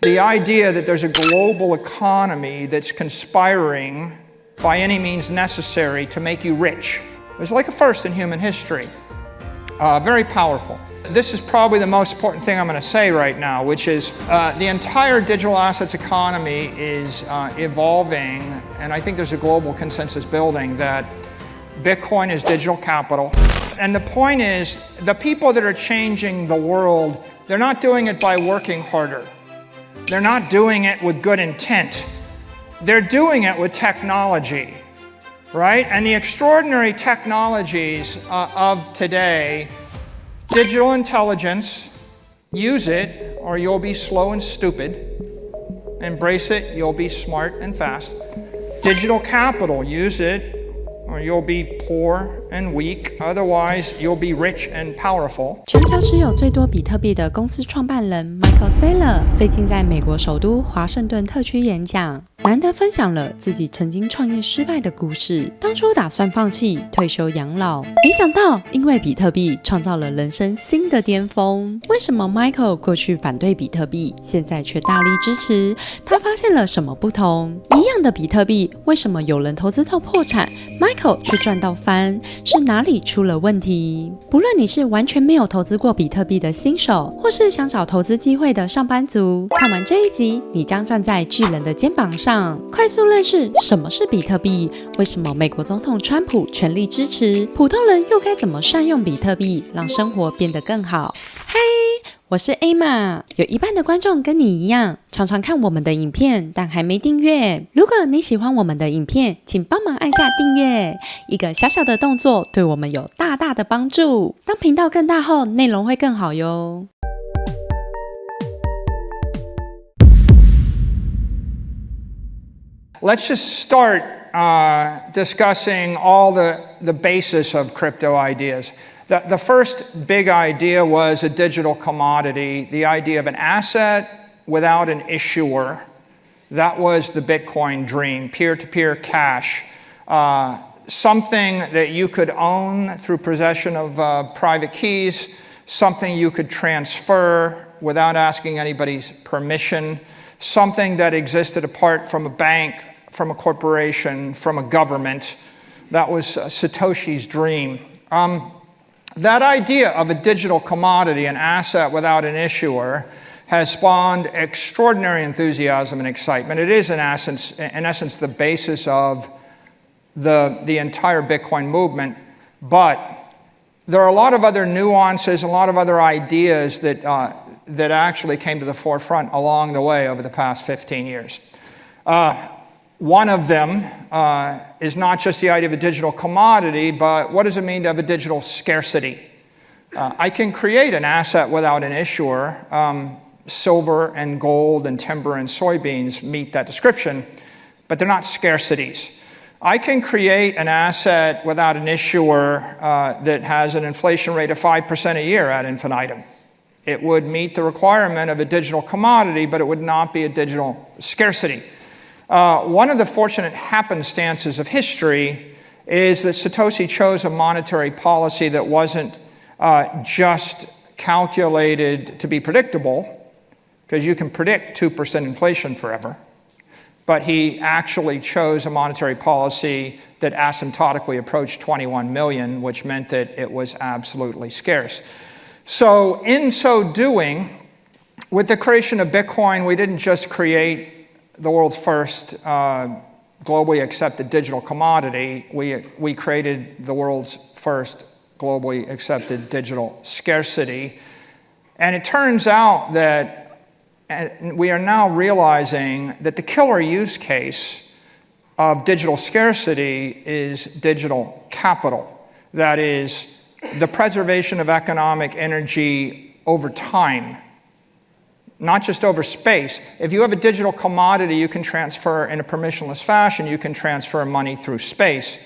The idea that there's a global economy that's conspiring by any means necessary to make you rich is like a first in human history. Very powerful. This is probably the most important thing I'm going to say right now, which is the entire digital assets economy is evolving, and I think there's a global consensus building that Bitcoin is digital capital. And the point is, the people that are changing the world, they're not doing it by working harder. They're not doing it with good intent. They're doing it with technology, right? And the extraordinary technologies of today, digital intelligence, use it or you'll be slow and stupid. Embrace it, you'll be smart and fast. Digital capital, use it or you'll be poor and weak. Otherwise, you'll be rich and powerful. 全球持有最多比特币的公司创办人 Michael Saylor 最近在美国首都华盛顿特区演讲，难得分享了自己曾经创业失败的故事。当初打算放弃退休养老，没想到因为比特币创造了人生新的巅峰。为什么 Michael 过去反对比特币，现在却大力支持？他发现了什么不同？一样的比特币，为什么有人投资到破产， Michael 却赚到翻？是哪里出了问题？不论你是完全没有投资过比特币的新手，或是想找投资机会的上班族，看完这一集，你将站在巨人的肩膀上，快速认识什么是比特币，为什么美国总统川普全力支持，普通人又该怎么善用比特币，让生活变得更好。嗨，我是 Emma， 有一半的观众跟你一样，常常看我们的影片，但还没订阅。如果你喜欢我们的影片，请帮忙按下订阅，一个小小的动作对我们有大大的帮助。当频道更大后，内容会更好哟。Let's just start discussing all the basis of crypto ideas. The first big idea was a digital commodity, the idea of an asset without an issuer. That was the Bitcoin dream, peer-to-peer cash. Something that you could own through possession of private keys, something you could transfer without asking anybody's permission, something that existed apart from a bank, from a corporation, from a government. That was Satoshi's dream. That idea of a digital commodity, an asset without an issuer, has spawned extraordinary enthusiasm and excitement. It is, in essence, the basis of the entire Bitcoin movement. But there are a lot of other nuances, a lot of other ideas that actually came to the forefront along the way over the past 15 years. One of them is not just the idea of a digital commodity, but what does it mean to have a digital scarcity? I can create an asset without an issuer. Silver and gold and timber and soybeans meet that description, but they're not scarcities. I can create an asset without an issuer that has an inflation rate of 5% a year ad infinitum. It would meet the requirement of a digital commodity, but it would not be a digital scarcity. One of the fortunate happenstances of history is that Satoshi chose a monetary policy that wasn't just calculated to be predictable, because you can predict 2% inflation forever. But he actually chose a monetary policy that asymptotically approached 21 million, which meant that it was absolutely scarce. So in so doing, with the creation of Bitcoin, we didn't just create the world's first globally accepted digital commodity. We created the world's first globally accepted digital scarcity. And it turns out that we are now realizing that the killer use case of digital scarcity is digital capital. That is, the preservation of economic energy over time, not just over space. If you have a digital commodity, you can transfer in a permissionless fashion, you can transfer money through space.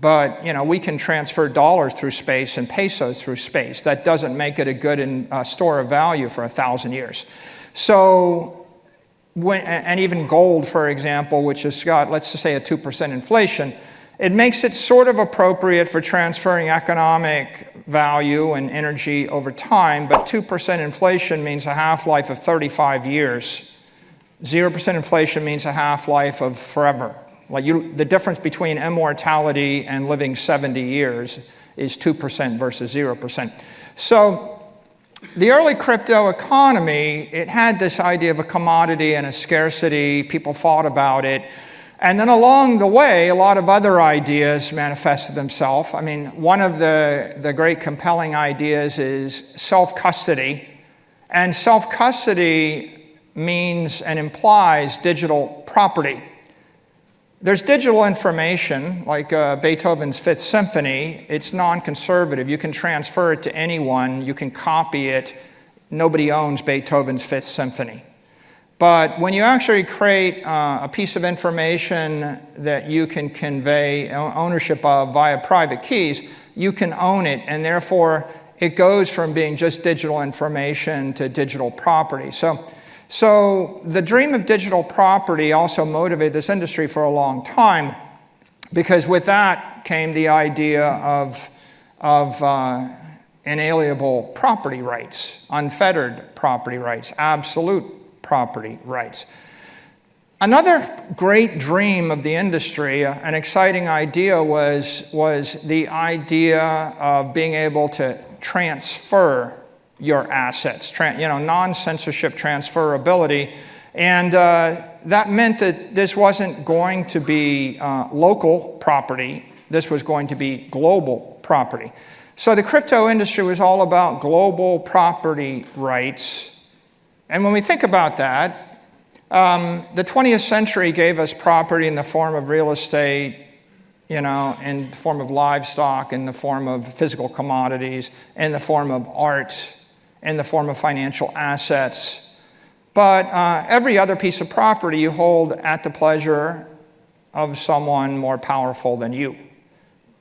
But, we can transfer dollars through space and pesos through space. That doesn't make it a good store of value for 1,000 years. So, and even gold, for example, which has got, let's just say, a 2% inflation, It makes it sort of appropriate for transferring economic value and energy over time, but 2% inflation means a half-life of 35 years. 0% inflation means a half-life of forever. The difference between immortality and living 70 years is 2% versus 0%. So the early crypto economy, it had this idea of a commodity and a scarcity. People thought about it. And then along the way, a lot of other ideas manifested themselves. I mean, one of the great compelling ideas is self-custody. And self-custody means and implies digital property. There's digital information, like Beethoven's Fifth Symphony. It's non-conservative. You can transfer it to anyone. You can copy it. Nobody owns Beethoven's Fifth Symphony. But when you actually create a piece of information that you can convey ownership of via private keys, you can own it, and therefore it goes from being just digital information to digital property. So the dream of digital property also motivated this industry for a long time, because with that came the idea of inalienable property rights, unfettered property rights, absolute property rights. Another great dream of the industry, an exciting idea, was the idea of being able to transfer your assets, non-censorship transferability. And that meant that this wasn't going to be local property. This was going to be global property. So the crypto industry was all about global property rights. And when we think about that, the 20th century gave us property in the form of real estate, in the form of livestock, in the form of physical commodities, in the form of art, in the form of financial assets. But every other piece of property you hold at the pleasure of someone more powerful than you.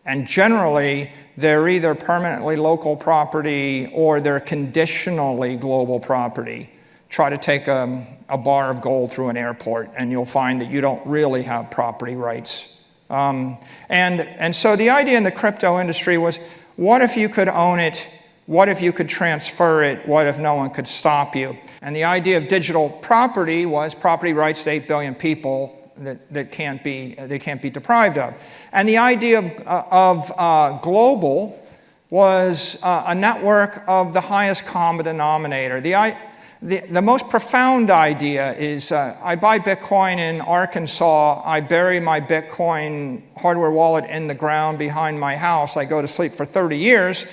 And generally, they're either permanently local property or they're conditionally global property. Try to take a bar of gold through an airport, and you'll find that you don't really have property rights. And so the idea in the crypto industry was, what if you could own it? What if you could transfer it? What if no one could stop you? And the idea of digital property was property rights to 8 billion people that can't be deprived of. And the idea of global was a network of the highest common denominator. The most profound idea is I buy Bitcoin in Arkansas, I bury my Bitcoin hardware wallet in the ground behind my house, I go to sleep for 30 years,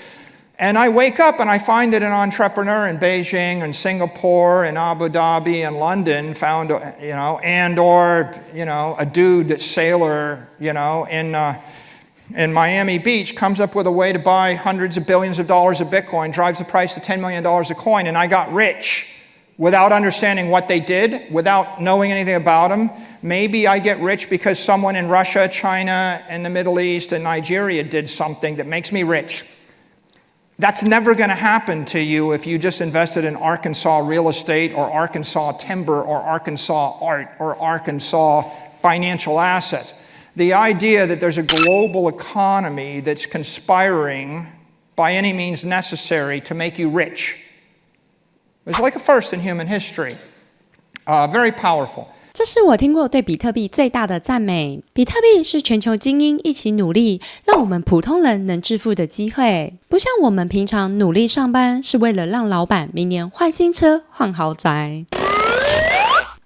and I wake up and I find that an entrepreneur in Beijing and Singapore and Abu Dhabi and London found, a dude that's Saylor, in Miami Beach comes up with a way to buy hundreds of billions of dollars of Bitcoin, drives the price to $10 million a coin, and I got rich without understanding what they did, without knowing anything about them. Maybe I get rich because someone in Russia, China, and the Middle East, and Nigeria did something that makes me rich. That's never going to happen to you if you just invested in Arkansas real estate or Arkansas timber or Arkansas art or Arkansas financial assets. The idea that there's a global economy that's conspiring by any means necessary to make you rich. It's like a first in human history. Very powerful. 这是我听过对比特币最大的赞美。比特币是全球精英一起努力，让我们普通人能致富的机会。不像我们平常努力上班是为了让老板明年换新车、换豪宅。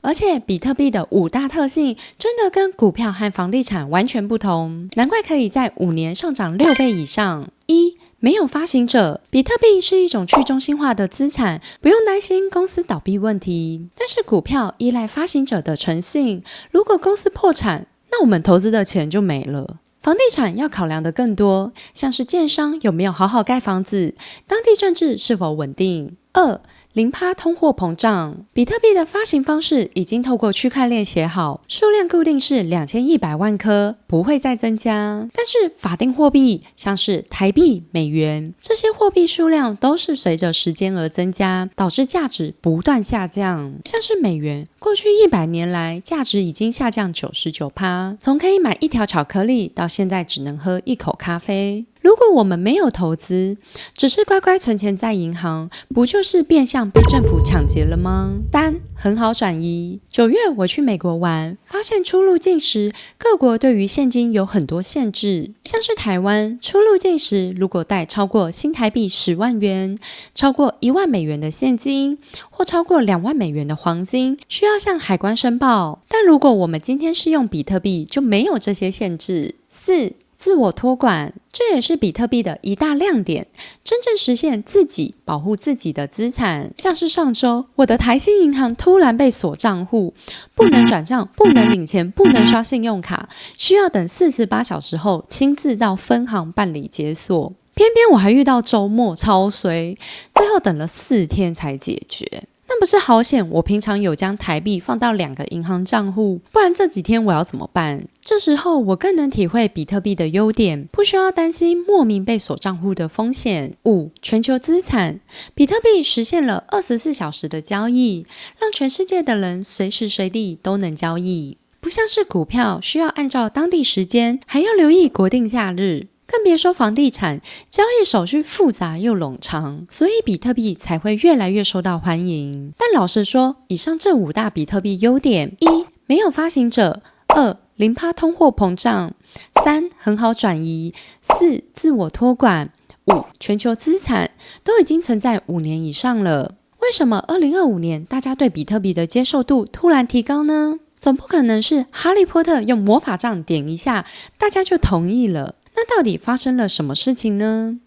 而且比特币的5大特性真的跟股票和房地产完全不同，难怪可以在5年上涨6倍以上。1. 没有发行者，比特币是一种去中心化的资产，不用担心公司倒闭问题。但是股票依赖发行者的诚信，如果公司破产，那我们投资的钱就没了。房地产要考量的更多，像是建商有没有好好盖房子，当地政治是否稳定。2. 0%通货膨胀。比特币的发行方式已经透过区块链写好，数量固定是2100万颗，不会再增加。但是法定货币像是台币、美元，这些货币数量都是随着时间而增加，导致价值不断下降。像是美元，过去100年来价值已经下降99%，从可以买一条巧克力到现在只能喝一口咖啡。如果我们没有投资，只是乖乖存钱在银行，不就是变相被政府抢劫了吗？3. 很好转移。9月我去美国玩，发现出入境时各国对于现金有很多限制，像是台湾出入境时如果带超过新台币10万元、超过1万美元的现金或超过2万美元的黄金，需要向海关申报。但如果我们今天是用比特币，就没有这些限制。4. 自我托管，这也是比特币的一大亮点，真正实现自己保护自己的资产。像是上周，我的台新银行突然被锁账户，不能转账，不能领钱，不能刷信用卡，需要等48小时后亲自到分行办理解锁。偏偏我还遇到周末超衰，最后等了4天才解决。那不是好险，我平常有将台币放到2个银行账户，不然这几天我要怎么办？这时候我更能体会比特币的优点，不需要担心莫名被锁账户的风险。5. 全球资产，比特币实现了24小时的交易，让全世界的人随时随地都能交易，不像是股票需要按照当地时间，还要留意国定假日。更别说房地产，交易手续复杂又冗长，所以比特币才会越来越受到欢迎。但老实说，以上这5大比特币优点：1. 没有发行者； 2. 0%通货膨胀； 3. 很好转移； 4. 自我托管； 5. 全球资产，都已经存在5年以上了。为什么2025年大家对比特币的接受度突然提高呢？总不可能是哈利波特用魔法杖点一下，大家就同意了。那到底发生了什么事情呢？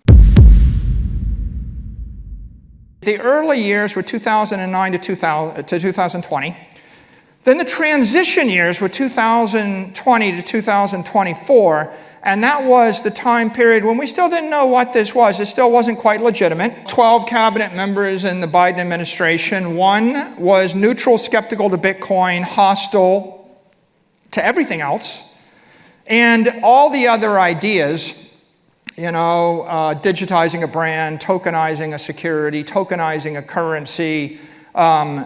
The early years were 2009 to 2020. Then the transition years were 2020 to 2024. And that was the time period when we still didn't know what this was. It still wasn't quite legitimate. 12 cabinet members in the Biden administration. One was neutral, skeptical to Bitcoin, hostile to everything else. And all the other ideas, digitizing a brand, tokenizing a security, tokenizing a currency,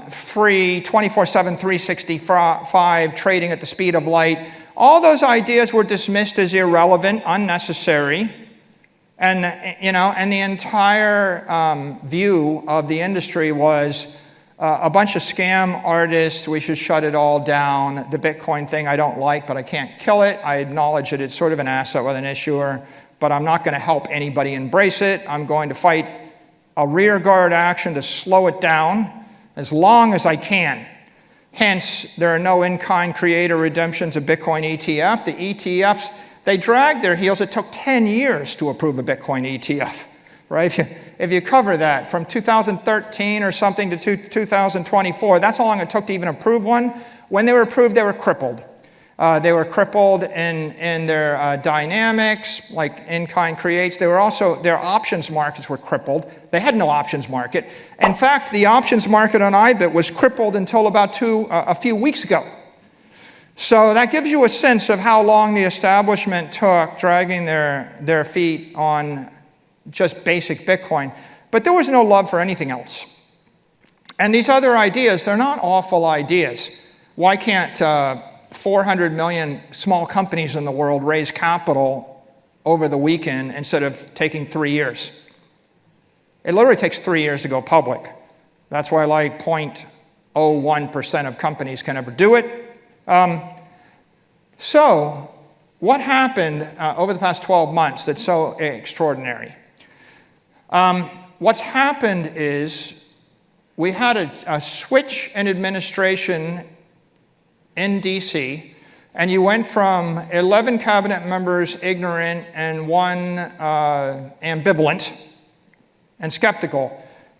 free 24/7, 365 trading at the speed of light, all those ideas were dismissed as irrelevant, unnecessary. And the entire view of the industry was a bunch of scam artists, we should shut it all down. The Bitcoin thing I don't like, but I can't kill it. I acknowledge that it's sort of an asset with an issuer, but I'm not going to help anybody embrace it. I'm going to fight a rearguard action to slow it down as long as I can. Hence, there are no in-kind creator redemptions of Bitcoin ETF. The ETFs, they dragged their heels. It took 10 years to approve a Bitcoin ETF. Right? If you cover that from 2013 or something to 2024, that's how long it took to even approve one. When they were approved, they were crippled. They were crippled in their dynamics, like in-kind creates. They were also, their options markets were crippled. They had no options market. In fact, the options market on IBIT was crippled until about a few weeks ago. So that gives you a sense of how long the establishment took dragging their feet on just basic Bitcoin. But there was no love for anything else. And these other ideas, they're not awful ideas. Why can't 400 million small companies in the world raise capital over the weekend instead of taking 3 years? It literally takes 3 years to go public. That's why like 0.01% of companies can ever do it. So what happened over the past 12 months that's so extraordinary? What's happened is we had a switch in administration in D.C., and you went from 11 cabinet members ignorant and 1 ambivalent and skeptical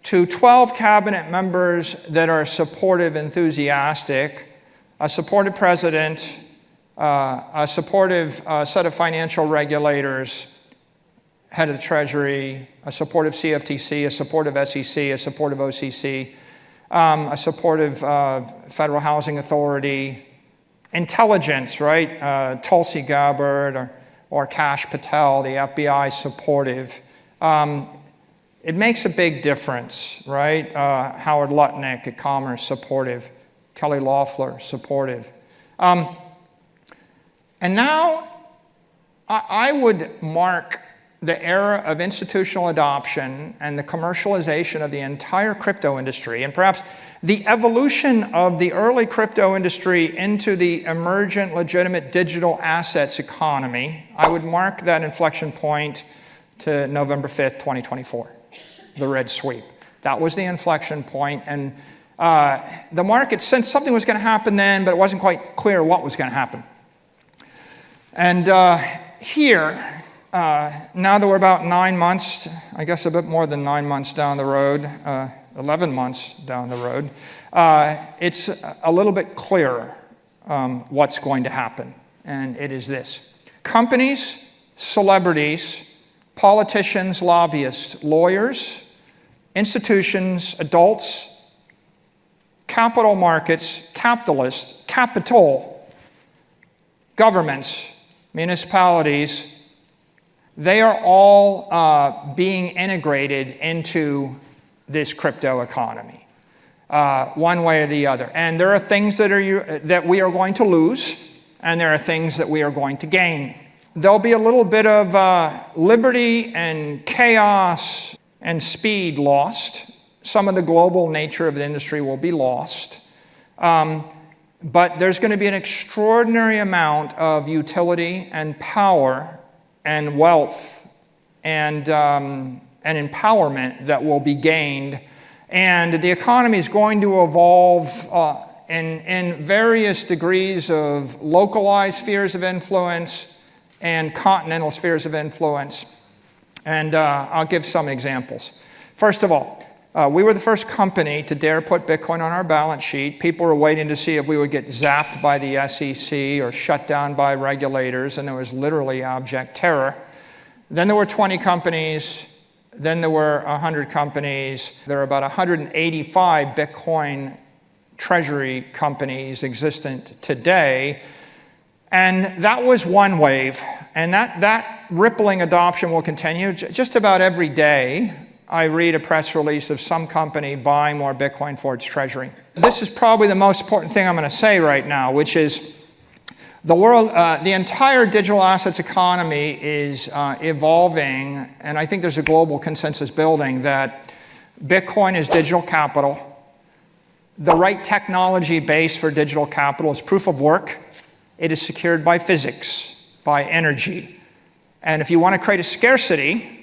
to 12 cabinet members that are supportive, enthusiastic, a supportive president, a supportive set of financial regulators, head of the Treasury, a supportive CFTC, a supportive SEC, a supportive OCC, a supportive Federal Housing Authority, intelligence, right? Tulsi Gabbard or Kash Patel, the FBI supportive. It makes a big difference, right? Howard Lutnick at Commerce, supportive. Kelly Loeffler, supportive. And now I would mark the era of institutional adoption and the commercialization of the entire crypto industry, and perhaps the evolution of the early crypto industry into the emergent, legitimate digital assets economy. I would mark that inflection point to November 5th, 2024, the red sweep. That was the inflection point, and the market sensed something was going to happen then, but it wasn't quite clear what was going to happen. And here, now that we're about 9 months, I guess a bit more than 9 months down the road, 11 months down the road, it's a little bit clearer what's going to happen. And it is this. Companies, celebrities, politicians, lobbyists, lawyers, institutions, adults, capital markets, capitalists, capital, governments, municipalities, they are all being integrated into this crypto economy, one way or the other. And there are things that we are going to lose, and there are things that we are going to gain. There'll be a little bit of liberty and chaos and speed lost. Some of the global nature of the industry will be lost. But there's going to be an extraordinary amount of utility and power and wealth and empowerment that will be gained. And the economy is going to evolve in various degrees of localized spheres of influence and continental spheres of influence. And I'll give some examples. First of all, we were the first company to dare put Bitcoin on our balance sheet. People were waiting to see if we would get zapped by the SEC or shut down by regulators, and there was literally abject terror. Then there were 20 companies. Then there were 100 companies. There are about 185 Bitcoin treasury companies existent today. And that was one wave. And that rippling adoption will continue. Just about every day, I read a press release of some company buying more Bitcoin for its treasury. This is probably the most important thing I'm going to say right now, which is the world, the entire digital assets economy is evolving, and I think there's a global consensus building that Bitcoin is digital capital. The right technology base for digital capital is proof of work. It is secured by physics, by energy. And if you want to create a scarcity,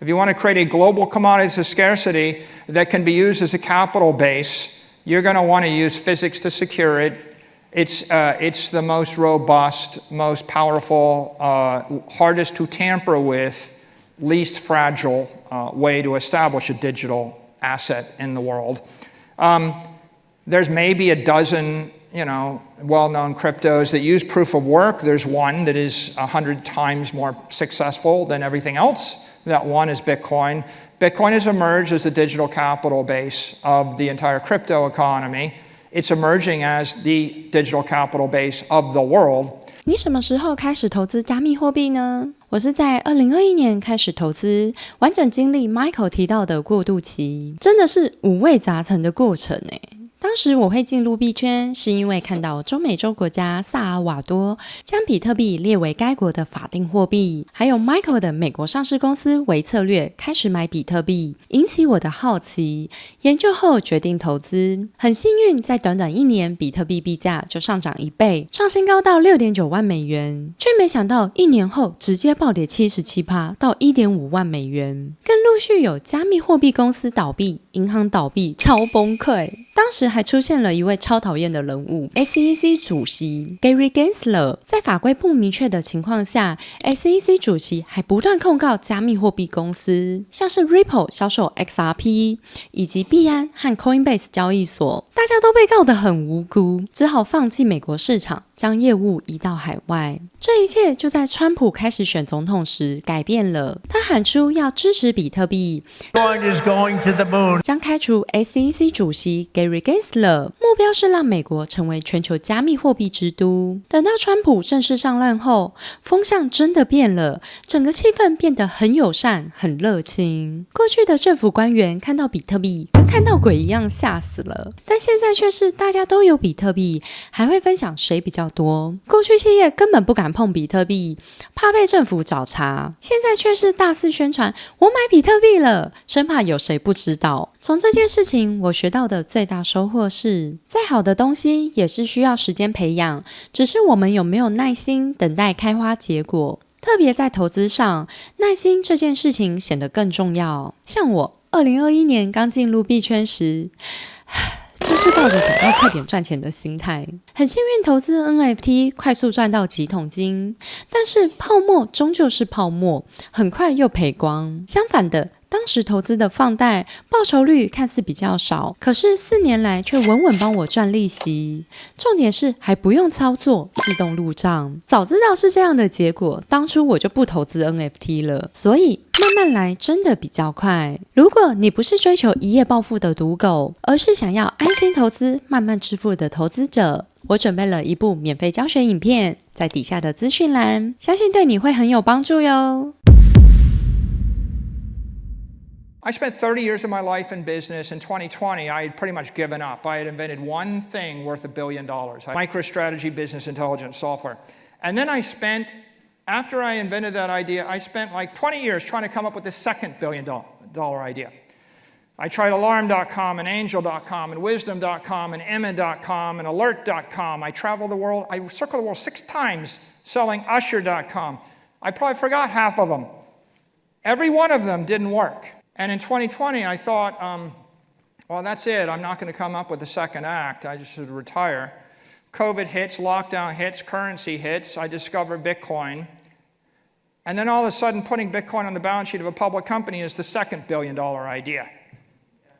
if you want to create a global commodities of scarcity that can be used as a capital base, you're going to want to use physics to secure it. It's the most robust, most powerful, hardest to tamper with, least fragile way to establish a digital asset in the world. There's maybe a dozen, well-known cryptos that use proof of work. There's one that is 100 times more successful than everything else. That one is Bitcoin. Bitcoin has emerged as the digital capital base of the entire crypto economy. It's emerging as the digital capital base of the world. 你什么时候开始投资加密货币呢？我是在2021年开始投资，完整经历 Michael 提到的过渡期，真的是五味杂陈的过程耶。当时我会进入币圈，是因为看到中美洲国家萨尔瓦多将比特币列为该国的法定货币，还有 Michael 的美国上市公司为策略开始买比特币，引起我的好奇。研究后决定投资，很幸运，在短短1年，比特币币价就上涨1倍，创新高到$6.9万，却没想到1年后直接暴跌77%到$1.5万，更陆续有加密货币公司倒闭。银行倒闭，超崩溃。当时还出现了一位超讨厌的人物 SEC 主席 Gary Gensler。 在法规不明确的情况下， SEC 主席还不断控告加密货币公司，像是 Ripple 销售 XRP 以及币安和 Coinbase 交易所，大家都被告得很无辜，只好放弃美国市场，将业务移到海外。这一切就在川普开始选总统时改变了，他喊出要支持比特币，将开除 SEC 主席 Gary Gensler， 目标是让美国成为全球加密货币之都。等到川普正式上任后，风向真的变了，整个气氛变得很友善、很热情。过去的政府官员看到比特币跟看到鬼一样吓死了，但现在却是大家都有比特币，还会分享谁比较多。过去企业根本不敢碰比特币，怕被政府找茬，现在却是大肆宣传我买比特币了，生怕有谁不知道。从这件事情我学到的最大收获是，再好的东西也是需要时间培养，只是我们有没有耐心等待开花结果。特别在投资上，耐心这件事情显得更重要。像我2021年刚进入币圈时，就是抱着想要快点赚钱的心态，很幸运投资 NFT 快速赚到几桶金，但是泡沫终究是泡沫，很快又赔光。相反的，当时投资的放贷报酬率看似比较少，可是4年来却稳稳帮我赚利息，重点是还不用操作，自动入账。早知道是这样的结果，当初我就不投资 NFT 了。所以慢慢来真的比较快。如果你不是追求一夜暴富的赌狗，而是想要安心投资慢慢致富的投资者，我准备了一部免费教学影片，在底下的资讯栏，相信对你会很有帮助哟。I spent 30 years of my life in business. In 2020, I had pretty much given up. I had invented one thing worth $1 billion, MicroStrategy business intelligence software. And then after I invented that idea, I spent like 20 years trying to come up with the second $1 billion idea. I tried Alarm.com and Angel.com and Wisdom.com and Emma.com and Alert.com. I traveled the world. I circled the world 6 times selling Usher.com. I probably forgot half of them. Every one of them didn't work. And in 2020, I thought, well, that's it. I'm not going to come up with a second act. I just should retire. COVID hits, lockdown hits, currency hits. I discovered Bitcoin. And then all of a sudden, putting Bitcoin on the balance sheet of a public company is the second $1 billion idea.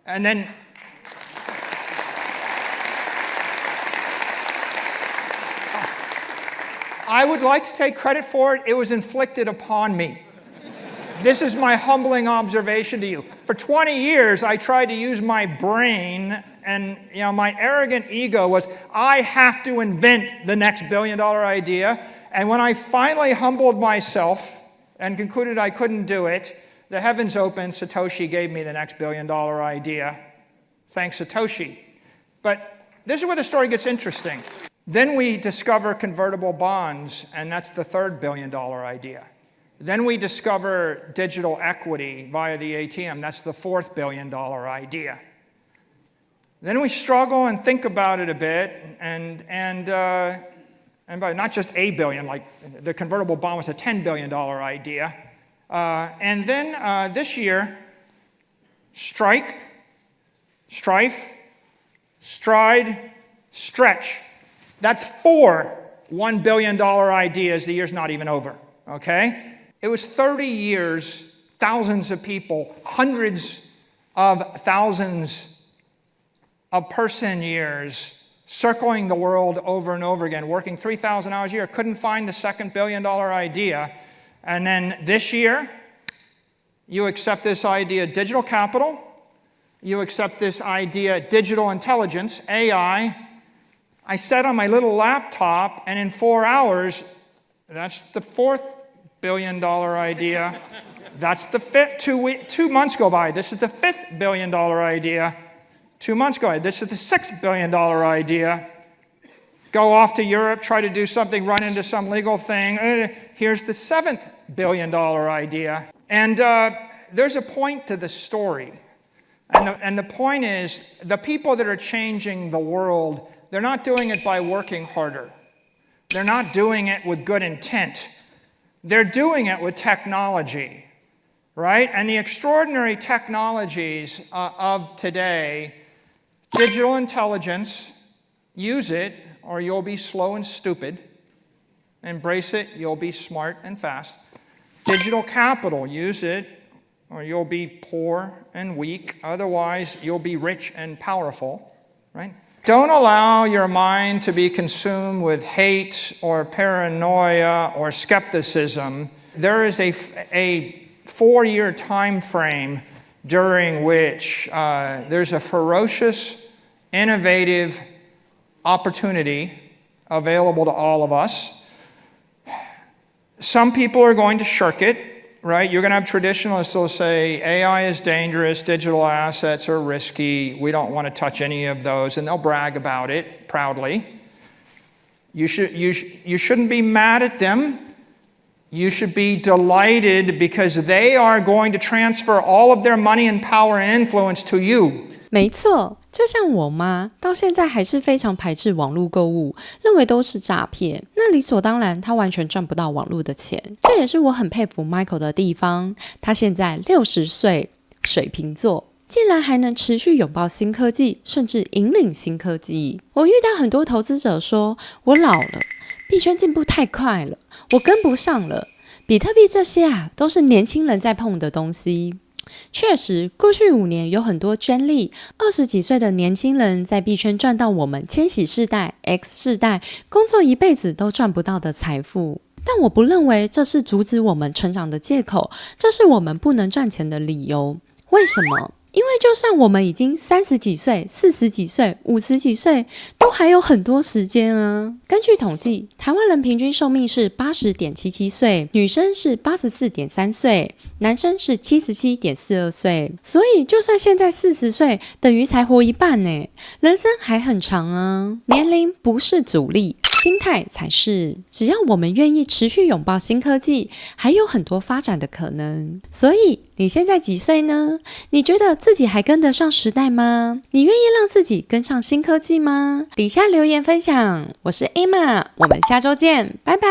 And then I would like to take credit for it. It was inflicted upon me. This is my humbling observation to you. For 20 years, I tried to use my brain, and my arrogant ego was, I have to invent the next $1 billion idea. And when I finally humbled myself and concluded I couldn't do it, the heavens opened. Satoshi gave me the next $1 billion idea. Thanks, Satoshi. But this is where the story gets interesting. Then we discover convertible bonds, and that's the third $1 billion idea. Then we discover digital equity via the ATM. That's the fourth $1 billion idea. Then we struggle and think about it a bit, and by not just $1 billion, like the convertible bond was a $10 billion idea. And then this year, Strife, Stride, Stretch. That's 4 $1 billion ideas. The year's not even over, okay? It was 30 years, thousands of people, hundreds of thousands of person years, circling the world over and over again, working 3,000 hours a year, couldn't find the second $1 billion idea. And then this year, you accept this idea, digital capital. You accept this idea, digital intelligence, AI. I sat on my little laptop, and in 4 hours, that's the fourth $1 billion idea. That's the fifth. 2 months go by. This is the fifth $1 billion idea. 2 months go by. This is the sixth $1 billion idea. Go off to Europe, try to do something, run into some legal thing. Here's the seventh $1 billion idea. And there's a point to the story. And the point is, the people that are changing the world, they're not doing it by working harder. They're not doing it with good intent. They're doing it with technology, right? And the extraordinary technologies of today, digital intelligence, use it or you'll be slow and stupid. Embrace it, you'll be smart and fast. Digital capital, use it or you'll be poor and weak. Otherwise, you'll be rich and powerful, right? Don't allow your mind to be consumed with hate or paranoia or skepticism. There is a 4-year time frame during which there's a ferocious, innovative opportunity available to all of us. Some people are going to shirk it, right? You're going to have traditionalists who will say AI is dangerous, digital assets are risky, we don't want to touch any of those, and they'll brag about it proudly. You shouldn't be mad at them. You should be delighted because they are going to transfer all of their money and power and influence to you. 没错，就像我妈到现在还是非常排斥网络购物，认为都是诈骗。那理所当然，她完全赚不到网络的钱。这也是我很佩服 Michael 的地方。他现在60岁，水瓶座，竟然还能持续拥抱新科技，甚至引领新科技。我遇到很多投资者说，我老了，币圈进步太快了，我跟不上了。比特币这些都是年轻人在碰的东西。确实，过去5年有很多专利，20几岁的年轻人在币圈赚到我们千禧世代、X 世代工作一辈子都赚不到的财富。但我不认为这是阻止我们成长的借口，这是我们不能赚钱的理由。为什么？因为就算我们已经30几岁、40几岁、50几岁，都还有很多时间啊。根据统计，台湾人平均寿命是80.77岁，女生是84.3岁，男生是77.42岁。所以就算现在40岁，等于才活一半呢，人生还很长啊。年龄不是阻力，心态才是。只要我们愿意持续拥抱新科技，还有很多发展的可能。所以你现在几岁呢？你觉得自己还跟得上时代吗？你愿意让自己跟上新科技吗？底下留言分享。我是 Emma， 我们下周见，拜拜。